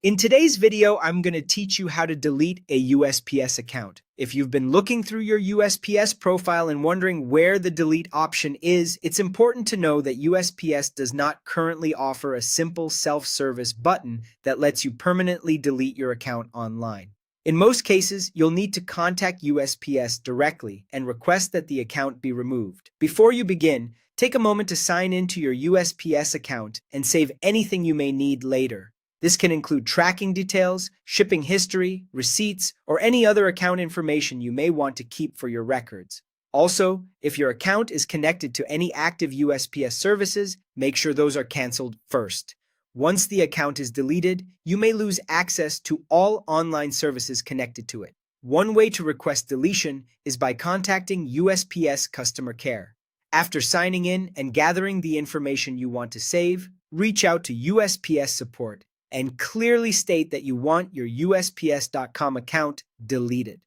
In today's video, I'm going to teach you how to delete a USPS account. If you've been looking through your USPS profile and wondering where the delete option is, it's important to know that USPS does not currently offer a simple self-service button that lets you permanently delete your account online. In most cases, you'll need to contact USPS directly and request that the account be removed. Before you begin, take a moment to sign into your USPS account and save anything you may need later. This can include tracking details, shipping history, receipts, or any other account information you may want to keep for your records. Also, if your account is connected to any active USPS services, make sure those are canceled first. Once the account is deleted, you may lose access to all online services connected to it. One way to request deletion is by contacting USPS customer care. After signing in and gathering the information you want to save, reach out to USPS support and clearly state that you want your USPS.com account deleted.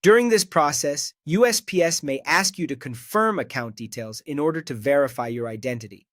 During this process, USPS may ask you to confirm account details in order to verify your identity.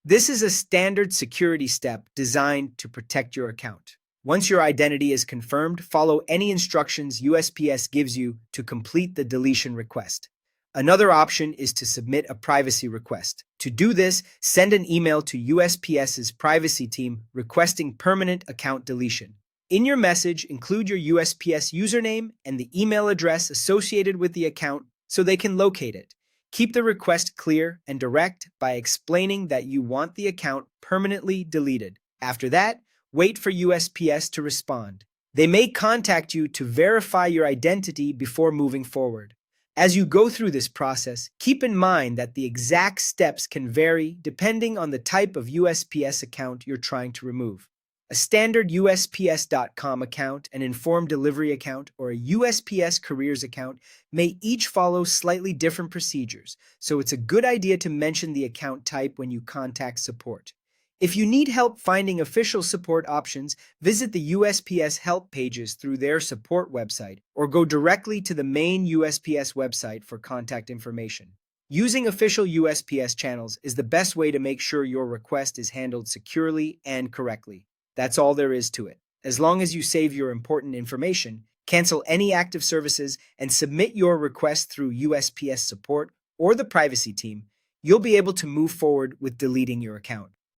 This is a standard security step designed to protect your account. Once your identity is confirmed, follow any instructions USPS gives you to complete the deletion request. Another option is to submit a privacy request. To do this, send an email to USPS's privacy team requesting permanent account deletion. In your message, include your USPS username and the email address associated with the account so they can locate it. Keep the request clear and direct by explaining that you want the account permanently deleted. After that, wait for USPS to respond. They may contact you to verify your identity before moving forward. As you go through this process, keep in mind that the exact steps can vary depending on the type of USPS account you're trying to remove. A standard USPS.com account, an informed delivery account, or a USPS careers account may each follow slightly different procedures, so it's a good idea to mention the account type when you contact support. If you need help finding official support options, visit the USPS help pages through their support website or go directly to the main USPS website for contact information. Using official USPS channels is the best way to make sure your request is handled securely and correctly. That's all there is to it. As long as you save your important information, cancel any active services, and submit your request through USPS support or the privacy team, you'll be able to move forward with deleting your account.